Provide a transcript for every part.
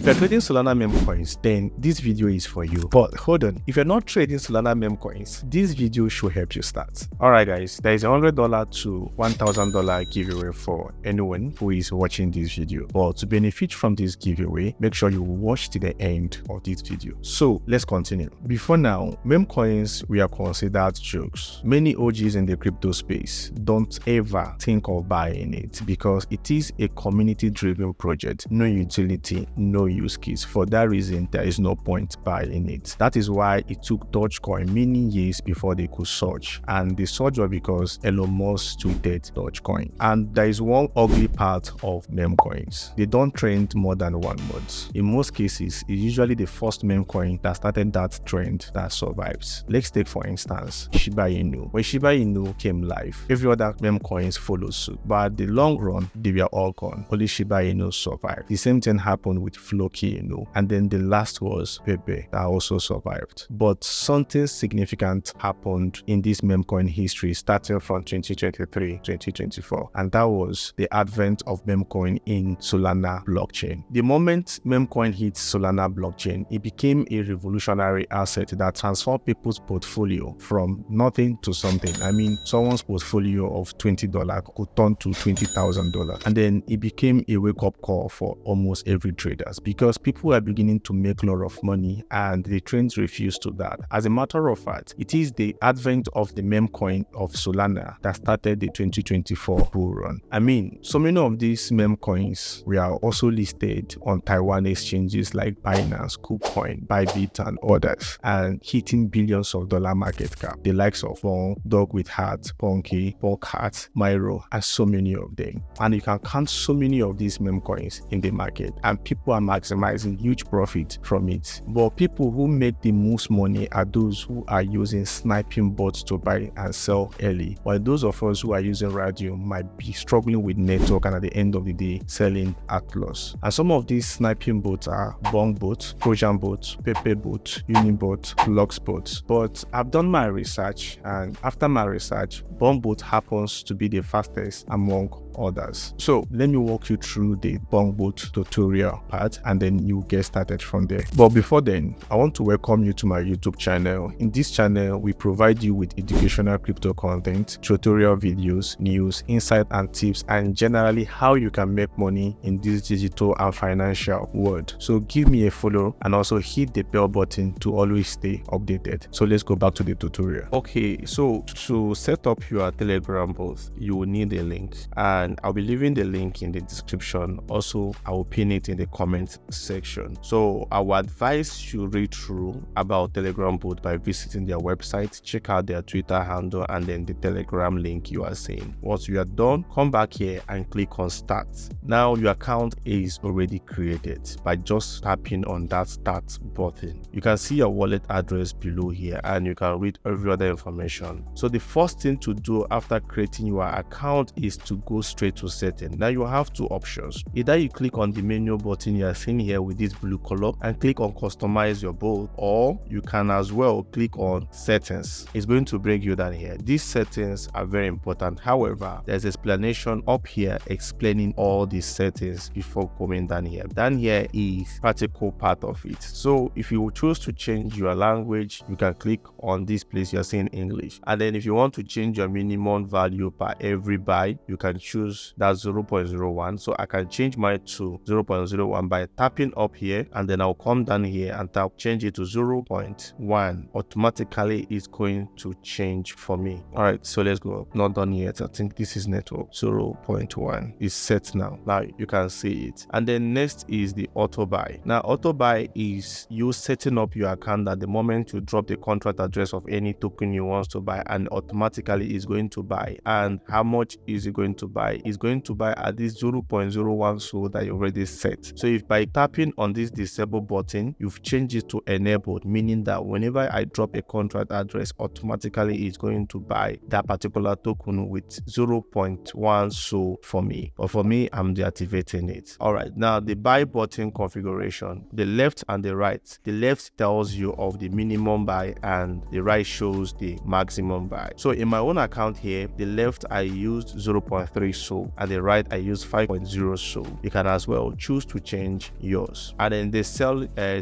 If you're trading Solana meme coins, then this video is for you. But hold on, if you're not trading Solana meme coins, this video should help you start. Alright guys, there is a $100 to $1,000 giveaway for anyone who is watching this video. But to benefit from this giveaway, make sure you watch to the end of this video. So let's continue. Before now, meme coins were considered jokes. Many OGs in the crypto space don't ever think of buying it because it is a community-driven project, no utility, no use case. For that reason, there is no point buying it. That is why it took Dogecoin many years before they could surge, and the surge was because Elon Musk tweeted Dogecoin. And there is one ugly part of meme coins: they don't trend more than 1 month. In most cases, it's usually the first meme coin that started that trend that survives. Let's take for instance Shiba Inu. When Shiba Inu came live, every other meme coins followed suit, but at the long run they were all gone. Only Shiba Inu survived. The same thing happened with Floki Inu, and then the last was Pepe that also survived. But something significant happened in this meme coin history starting from 2023-2024, and that was the advent of meme coin in Solana blockchain. The moment meme coin hit Solana blockchain, it became a revolutionary asset that transformed people's portfolio from nothing to something. I mean, someone's portfolio of $20 could turn to $20,000, and then it became a wake-up call for almost every traders because people are beginning to make a lot of money and the trends refuse to that. As a matter of fact, it is the advent of the meme coin of Solana that started the 2024 bull run. I mean, so many of these meme coins were also listed on Taiwan exchanges like Binance, KuCoin, Bybit, and others, and hitting billions of dollar market cap. The likes of BONK, Dog with Heart, Bonky, Bonkbot, Myro, and so many of them. And you can count so many of these meme coins in the market, and people are maximizing huge profit from it. But people who make the most money are those who are using sniping bots to buy and sell early, while those of us who are using radio might be struggling with network and at the end of the day selling at loss. And some of these sniping bots are Bonkbot, Trojan bot, Pepe bot, Unibot, Luxbot. But I've done my research, and after my research, Bonkbot happens to be the fastest among others. So let me walk you through the Bonkbot tutorial part, and then you get started from there. But before then, I want to welcome you to my YouTube channel. In this channel, we provide you with educational crypto content, tutorial videos, news, insight and tips, and generally how you can make money in this digital and financial world. So give me a follow and also hit the bell button to always stay updated. So let's go back to the tutorial. Okay, so to set up your Telegram bot, you will need a link, and I'll be leaving the link in the description. Also, I will pin it in the comment section. So I would advise you read through about Telegram bot by visiting their website, check out their Twitter handle, and then the Telegram link you are seeing. Once you are done, come back here and click on start. Now your account is already created by just tapping on that start button. You can see your wallet address below here, and you can read every other information. So the first thing to do after creating your account is to go straight to setting. Now you have two options. Either you click on the menu button you are seeing here with this blue color and click on customize your bot, or you can as well click on settings. It's going to bring you down here. These settings are very important. However, there's explanation up here explaining all these settings before coming down here. Down here is practical part of it. So if you choose to change your language, you can click on this place you're seeing English, and then if you want to change your minimum value per every buy, you can choose that 0.01. so I can change mine to 0.01 by tapping up here, and then I'll come down here and tap change it to 0.1. automatically it's going to change for me. All right, so let's go up. Not done yet. I think this is network. 0.1 is set now. Now you can see it. And then next is the auto buy. Now auto buy is you setting up your account at the moment you drop the contract address of any token you want to buy, and automatically it's going to buy. And how much is it going to buy? It's going to buy at this 0.01 so that you already set. So if by tapping on this disable button, you've changed it to enabled, meaning that whenever I drop a contract address, automatically it's going to buy that particular token with 0.1 so for me. But for me, I'm deactivating it. All right, now the buy button configuration, the left and the right. The left tells you of the minimum buy and the right shows the maximum buy. So in my own account here, the left I used 0.3 XO. At the right, I use 5.0 SO. You can as well choose to change yours. And then the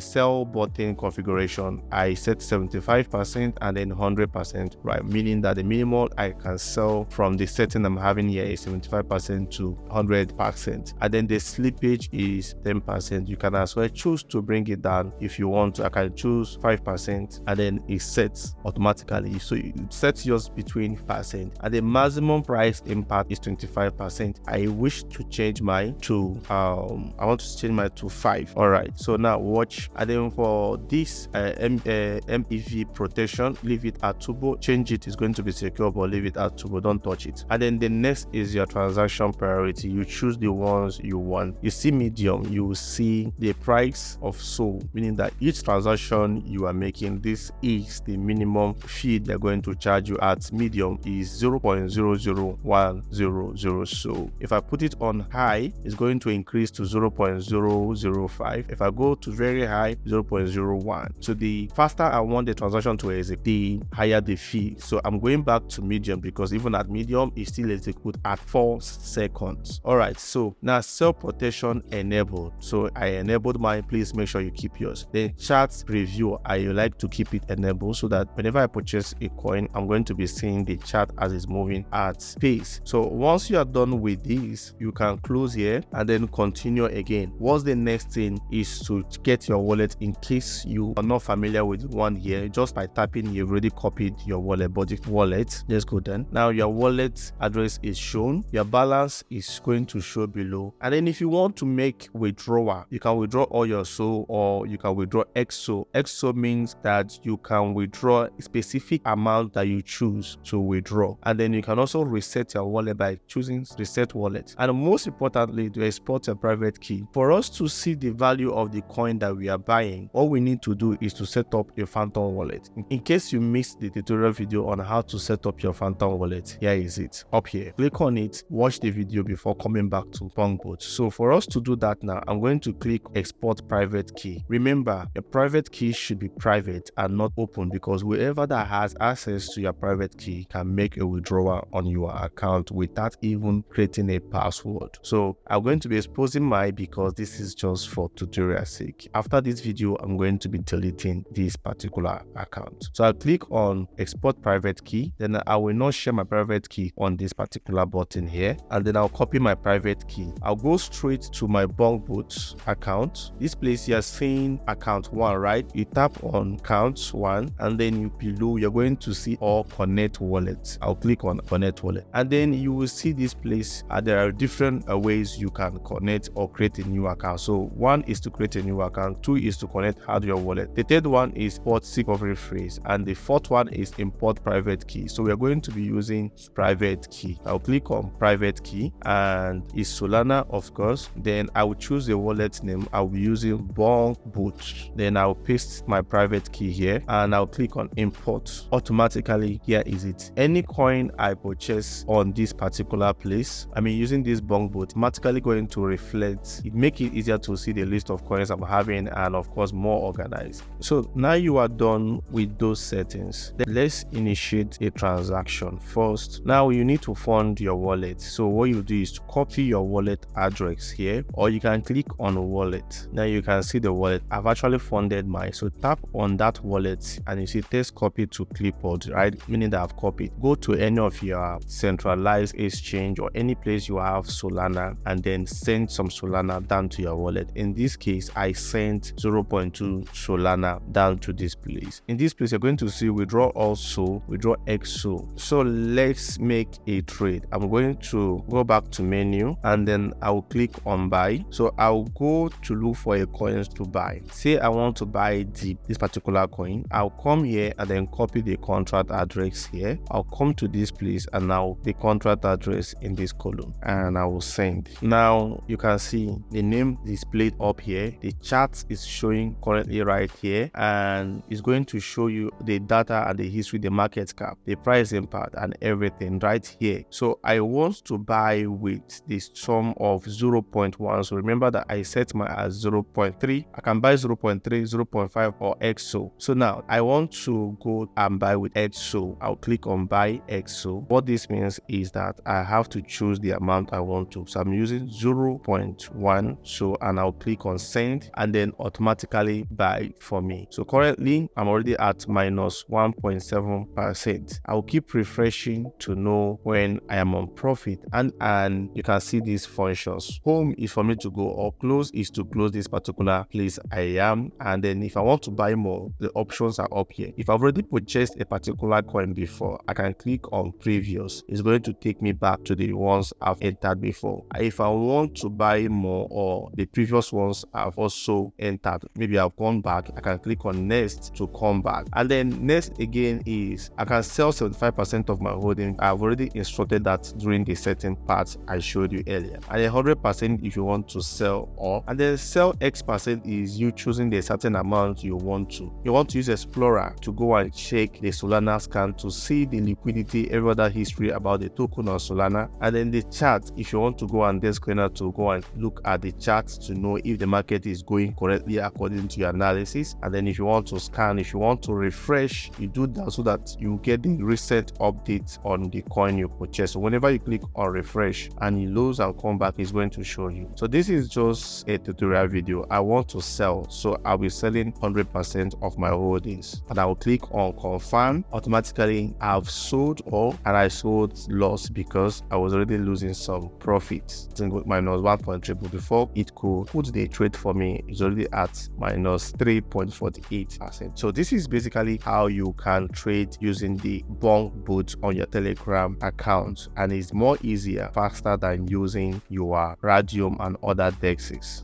sell button configuration, I set 75% and then 100%, right? Meaning that the minimum I can sell from the setting I'm having here is 75% to 100%. And then the slippage is 10%. You can as well choose to bring it down if you want to. I can choose 5% and then it sets automatically. So you set yours between percent, and the maximum price impact is 25%. I wish to change mine to I want to change mine to 5. All right, so now watch. And then for this MEV protection, leave it at turbo. Change it, is going to be secure, but leave it at turbo, don't touch it. And then the next is your transaction priority. You choose the ones you want. You see medium, you will see the price of SO, meaning that each transaction you are making, this is the minimum fee they're going to charge you at. Medium is 0.00100. So if I put it on high, it's going to increase to 0.005. If I go to very high, 0.01. So the faster I want the transaction to execute, the higher the fee. So I'm going back to medium because even at medium, it still executes at 4 seconds. All right, so now sell protection enabled. So I enabled mine. Please make sure you keep yours. Then chart preview, I like to keep it enabled so that whenever I purchase a coin, I'm going to be seeing the chart as it's moving at pace. So once you are done with this, you can close here and then continue again. What's the next thing is to get your wallet. In case you are not familiar with one here, just by tapping, you've already copied your wallet body. Wallet, let's go then. Now your wallet address is shown, your balance is going to show below. And then if you want to make withdrawal, you can withdraw all your SO or you can withdraw XO. XO means that you can withdraw a specific amount that you choose to withdraw. And then you can also reset your wallet by choosing reset wallet. And most importantly, to export your private key. For us to see the value of the coin that we are buying, all we need to do is to set up a phantom wallet. In case you missed the tutorial video on how to set up your phantom wallet, here is it up here. Click on it, watch the video before coming back to Bonkbot. So for us to do that now, I'm going to click export private key. Remember, your private key should be private and not open, because whoever that has access to your private key can make a withdrawal on your account without even creating a password. So I'm going to be exposing mine because this is just for tutorial sake. After this video, I'm going to be deleting this particular account. So I'll click on export private key. Then I will not share my private key on this particular button here. And then I'll copy my private key. I'll go straight to my Bonkbot account. This place you're seeing account 1, right? You tap on account 1 and then below you're going to see all connect wallets. I'll click on connect wallet. And then you will see this place. There are different ways you can connect or create a new account. So 1 is to create a new account, 2 is to connect hardware wallet, the third one is port recovery phrase, and the fourth one is import private key. So we are going to be using private key. I'll click on private key and it's Solana, of course. Then I will choose the wallet name. I'll be using Bonkbot. Then I'll paste my private key here and I'll click on import. Automatically, here is it. Any coin I purchase on this particular place, using this Bonkbot, automatically going to reflect it, make it easier to see the list of coins I'm having and of course more organized. So now you are done with those settings. Then let's initiate a transaction. First, now you need to fund your wallet. So what you do is to copy your wallet address here, or you can click on wallet. Now you can see the wallet. I've actually funded mine. So tap on that wallet and you see test copy to clipboard, right? Meaning that I've copied. Go to any of your centralized exchange or any place you have Solana and then send some Solana down to your wallet. In this case, I sent 0.2 Solana down to this place. In this place, you're going to see withdraw also, withdraw XO. So let's make a trade. I'm going to go back to menu and then I'll click on buy. So I'll go to look for a coins to buy. Say I want to buy this particular coin. I'll come here and then copy the contract address here. I'll come to this place and now the contract address in this column and I will send. Now you can see the name displayed up here. The chart is showing currently right here and it's going to show you the data and the history, the market cap, the price impact and everything right here. So I want to buy with this sum of 0.1. So remember that I set my as 0.3. I can buy 0.3, 0.5 or XO. So now I want to go and buy with XO. I'll click on buy XO. What this means is that I have have to choose the amount I want to. So I'm using 0.1. So, and I'll click on send, and then automatically buy for me. So currently I'm already at minus 1.7%. I'll keep refreshing to know when I am on profit, and you can see these functions. Home is for me to go, or close is to close this particular place I am. And then if I want to buy more, the options are up here. If I've already purchased a particular coin before, I can click on previous. It's going to take me back to the ones I've entered before. If I want to buy more, or the previous ones I've also entered, maybe I've gone back, I can click on next to come back. And then next again is I can sell 75% of my holding. I've already instructed that during the setting part I showed you earlier. And 100% if you want to sell all. And then sell X% is you choosing the certain amount you want to. You want to use Explorer to go and check the Solana scan to see the liquidity, every other history about the token on Solana. And then the chart, if you want to go on desk cleaner to go and look at the charts to know if the market is going correctly according to your analysis. And then if you want to scan, if you want to refresh, you do that so that you get the recent updates on the coin you purchased. So whenever you click on refresh and you lose and come back, it's going to show you. So this is just a tutorial video. I want to sell, so I'll be selling 100% of my holdings, and I will click on confirm. Automatically I've sold all, and I sold loss because I was already losing some profits. Minus 1.3, but before it could put the trade for me, it's already at minus 3.48%. So this is basically how you can trade using the Bonkbot on your Telegram account, and it's more easier, faster than using your Radium and other dexes.